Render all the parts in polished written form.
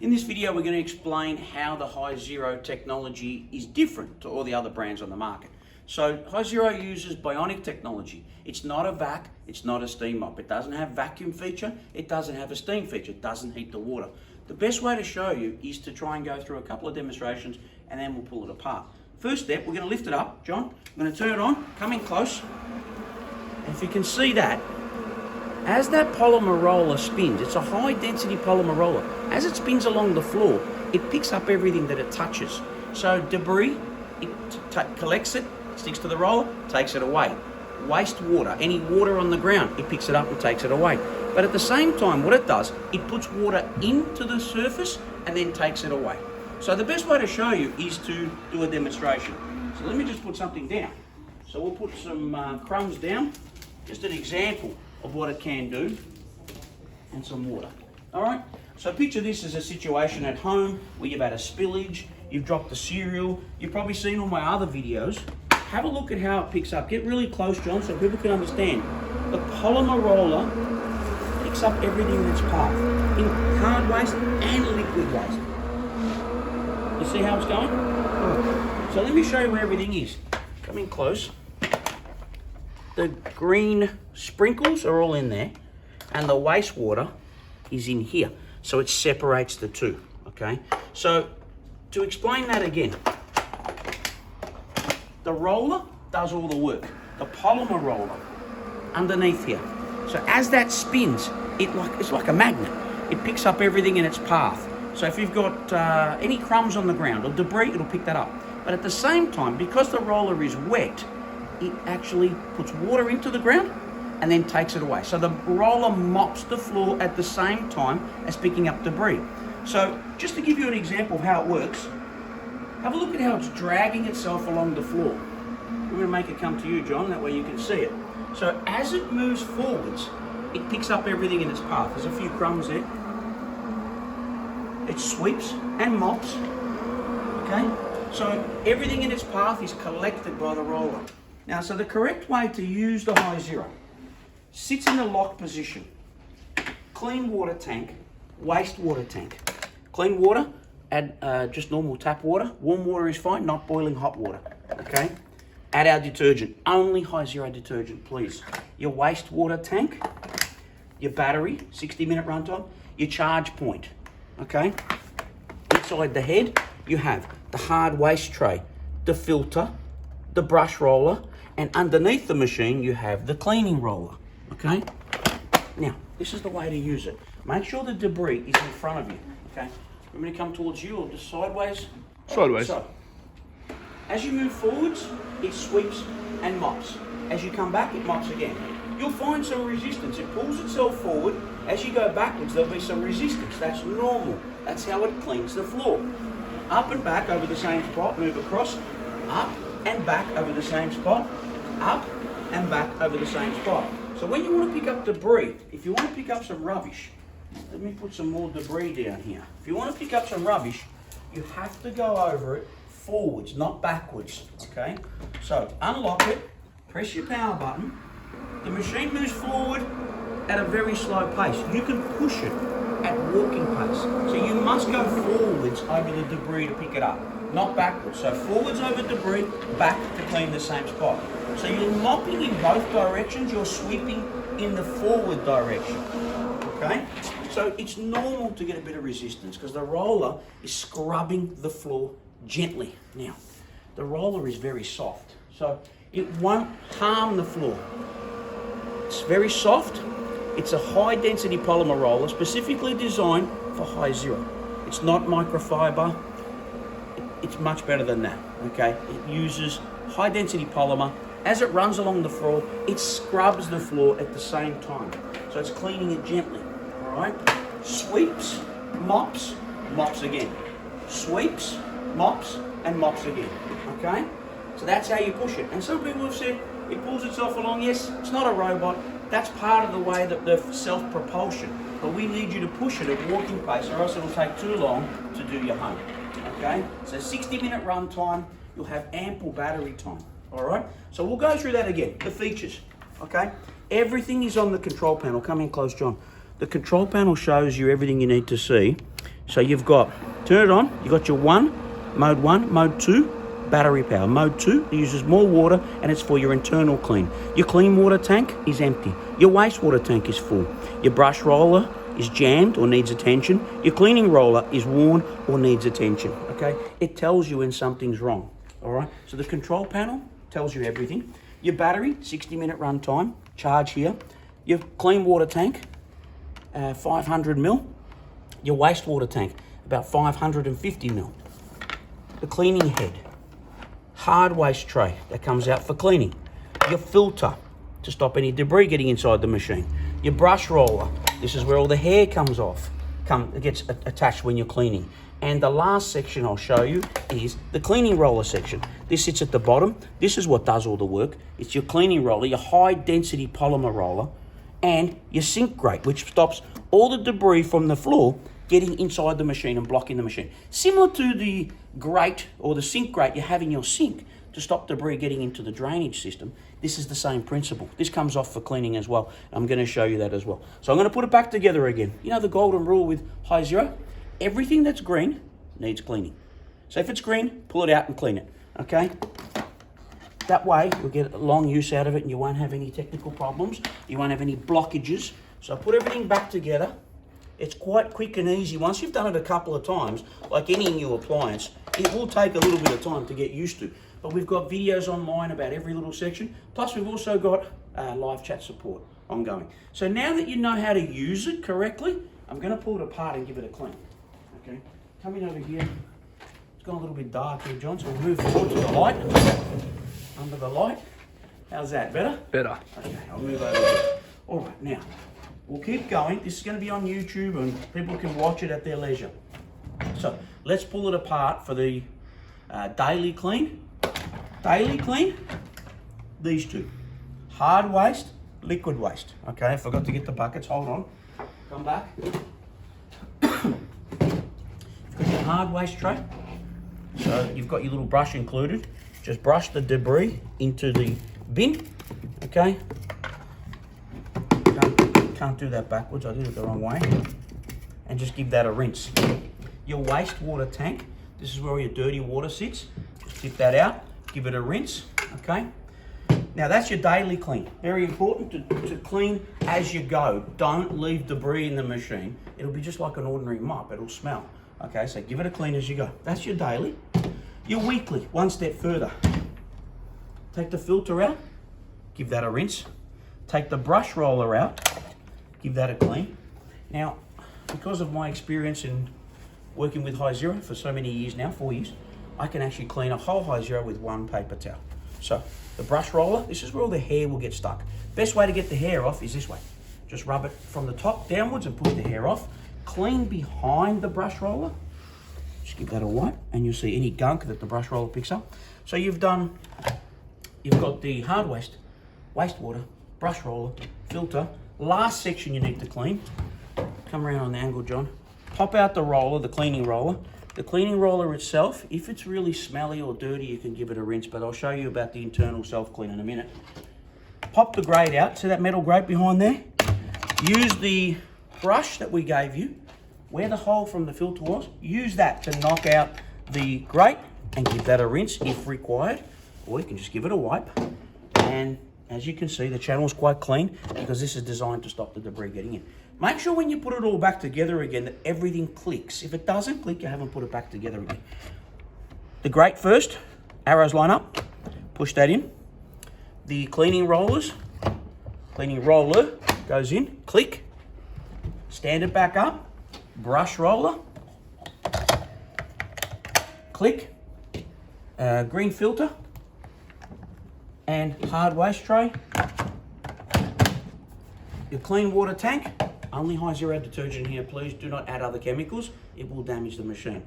In this video, we're going to explain how the Hizero technology is different to all the other brands on the market. So Hizero uses bionic technology. It's not a vac, it's not a steam mop. It doesn't have vacuum feature, it doesn't have a steam feature, it doesn't heat the water. The best way to show you is to try and go through a couple of demonstrations and then we'll pull it apart. First step, we're going to lift it up, John. I'm going to turn it on, come in close. And if you can see that, as that polymer roller spins, it's a high density polymer roller. As it spins along the floor, it picks up everything that it touches. So debris, it collects it, sticks to the roller, takes it away. Waste water, any water on the ground, it picks it up and takes it away. But at the same time, what it does, it puts water into the surface and then takes it away. So the best way to show you is to do a demonstration. So let me just put something down. So we'll put some crumbs down, just an example of what it can do, and some water. All right, so picture this as a situation at home where you've had a spillage, you've dropped the cereal, you've probably seen all my other videos. Have a look at how it picks up. Get really close, John, so people can understand. The polymer roller picks up everything in its path, in hard waste and liquid waste. You see how it's going? So let me show you where everything is. Come in close. The green sprinkles are all in there and the wastewater is in here. So it separates the two, okay? So to explain that again, the roller does all the work. The polymer roller underneath here. So as that spins, it's like a magnet. It picks up everything in its path. So if you've got any crumbs on the ground or debris, it'll pick that up. But at the same time, because the roller is wet, it actually puts water into the ground and then takes it away. So the roller mops the floor at the same time as picking up debris. So just to give you an example of how it works, have a look at how it's dragging itself along the floor. I'm going to make it come to you, John, that way you can see it. So as it moves forwards, it picks up everything in its path. There's a few crumbs there. It sweeps and mops, okay? So everything in its path is collected by the roller. Now, so the correct way to use the Hizero, sits in the lock position. Clean water tank, wastewater tank. Clean water, add just normal tap water. Warm water is fine, not boiling hot water, okay? Add our detergent, only Hizero detergent, please. Your wastewater tank, your battery, 60-minute runtime, your charge point, okay? Inside the head, you have the hard waste tray, the filter, the brush roller, and underneath the machine you have the cleaning roller, okay? Now, this is the way to use it. Make sure the debris is in front of you, okay? I'm going to come towards you or just sideways? Sideways. So, as you move forwards, it sweeps and mops. As you come back, it mops again. You'll find some resistance. It pulls itself forward. As you go backwards, there'll be some resistance. That's normal. That's how it cleans the floor. Up and back over the same spot, move across, up and back over the same spot, up and back over the same spot. So when you want to pick up debris, if you want to pick up some rubbish, let me put some more debris down here. If you want to pick up some rubbish, you have to go over it forwards, not backwards, okay? So unlock it, press your power button, the machine moves forward at a very slow pace. You can push it at walking pace. So you must go forwards over the debris to pick it up, not backwards. So forwards over debris, back to clean the same spot. So you're mopping in both directions, you're sweeping in the forward direction, okay? So it's normal to get a bit of resistance because the roller is scrubbing the floor gently. Now, the roller is very soft, so it won't harm the floor. It's very soft. It's a high density polymer roller specifically designed for Hizero. It's not microfiber. It's much better than that, okay? It uses high density polymer. As it runs along the floor, it scrubs the floor at the same time. So it's cleaning it gently, all right? Sweeps, mops, mops again. Sweeps, mops, and mops again, okay? So that's how you push it. And some people have said it pulls itself along. Yes, it's not a robot. That's part of the way that the self-propulsion. But we need you to push it at walking pace or else it'll take too long to do your home, okay? So 60-minute run time, you'll have ample battery time, all right? So we'll go through that again, the features, okay? Everything is on the control panel. Come in close, John. The control panel shows you everything you need to see. So you've got, turn it on, you've got your mode 1, mode 2, battery power. Mode 2 uses more water and it's for your internal clean. Your clean water tank is empty. Your wastewater tank is full. Your brush roller is jammed or needs attention. Your cleaning roller is worn or needs attention, okay? It tells you when something's wrong, all right? So the control panel tells you everything. Your battery, 60-minute run time, charge here. Your clean water tank, 500 mil. Your wastewater tank, about 550 mil. The cleaning head, hard waste tray that comes out for cleaning. Your filter to stop any debris getting inside the machine. Your brush roller, this is where all the hair comes off, it gets attached when you're cleaning. And the last section I'll show you is the cleaning roller section. This sits at the bottom. This is what does all the work. It's your cleaning roller, your high density polymer roller, and your sink grate, which stops all the debris from the floor getting inside the machine and blocking the machine. Similar to the grate or the sink grate you have in your sink to stop debris getting into the drainage system, this is the same principle. This comes off for cleaning as well. I'm going to show you that as well. So I'm going to put it back together again. You know the golden rule with Hizero? Everything that's green needs cleaning. So if it's green, pull it out and clean it, okay? That way you'll get a long use out of it and you won't have any technical problems. You won't have any blockages. So I put everything back together. It's quite quick and easy. Once you've done it a couple of times, like any new appliance, it will take a little bit of time to get used to. But we've got videos online about every little section. Plus we've also got live chat support ongoing. So now that you know how to use it correctly, I'm going to pull it apart and give it a clean. Okay, coming over here. It's gone a little bit dark here, John, so we'll move forward to the light. Under the light. How's that? Better? Better. Okay, I'll move over here. All right, now, we'll keep going. This is going to be on YouTube and people can watch it at their leisure. So, let's pull it apart for the daily clean. Daily clean, these two. Hard waste, liquid waste. Okay, I forgot to get the buckets. Hold on. Come back. You've got your hard waste tray. So, you've got your little brush included. Just brush the debris into the bin, okay? Can't do that backwards, I did it the wrong way. And just give that a rinse. Your wastewater tank, this is where all your dirty water sits. Just tip that out, give it a rinse, okay? Now that's your daily clean. Very important to clean as you go. Don't leave debris in the machine. It'll be just like an ordinary mop, it'll smell. Okay, so give it a clean as you go. That's your daily. Your weekly, one step further. Take the filter out, give that a rinse. Take the brush roller out, give that a clean. Now, because of my experience in working with Hizero for so many years now, 4 years, I can actually clean a whole Hizero with one paper towel. So, the brush roller, this is where all the hair will get stuck. Best way to get the hair off is this way. Just rub it from the top downwards and push the hair off. Clean behind the brush roller. Just give that a wipe and you'll see any gunk that the brush roller picks up. So you've got the hard waste, wastewater, brush roller, filter. Last section you need to clean. Come around on the angle, John. Pop out the roller, the cleaning roller. The cleaning roller itself, if it's really smelly or dirty, you can give it a rinse, but I'll show you about the internal self-clean in a minute. Pop the grate out. See that metal grate behind there? Use the brush that we gave you, where the hole from the filter was, use that to knock out the grate and give that a rinse if required, or you can just give it a wipe. And as you can see, the channel is quite clean because this is designed to stop the debris getting in. Make sure when you put it all back together again that everything clicks. If it doesn't click, you haven't put it back together again. The grate first, arrows line up, push that in. The cleaning roller goes in, click, stand it back up, brush roller, click, green filter, and hard waste tray. Your clean water tank, only Hizero detergent here, please do not add other chemicals, it will damage the machine.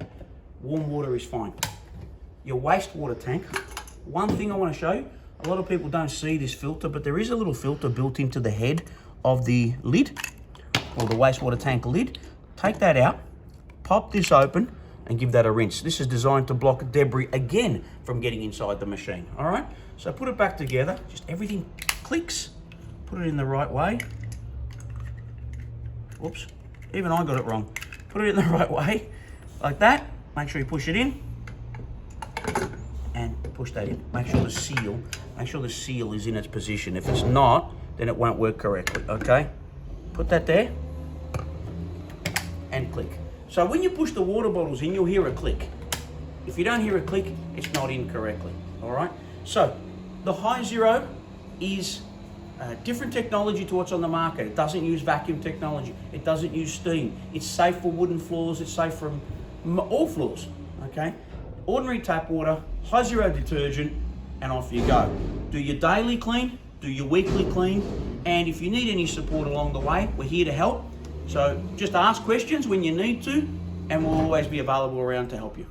Warm water is fine. Your wastewater tank, one thing I want to show you, a lot of people don't see this filter, but there is a little filter built into the head of the lid, or the wastewater tank lid. Take that out, pop this open, and give that a rinse. This is designed to block debris again from getting inside the machine, all right? So put it back together, just everything clicks, put it in the right way. Whoops, even I got it wrong. Put it in the right way, like that. Make sure you push it in and push that in. Make sure the seal is in its position. If it's not, then it won't work correctly, okay? Put that there and click. So when you push the water bottles in, you'll hear a click. If you don't hear a click, it's not in correctly, all right? So the Hizero is different technology to what's on the market. It doesn't use vacuum technology. It doesn't use steam. It's safe for wooden floors. It's safe for all floors, okay? Ordinary tap water, Hizero detergent, and off you go. Do your daily clean, do your weekly clean, and if you need any support along the way, we're here to help. So just ask questions when you need to, and we'll always be available around to help you.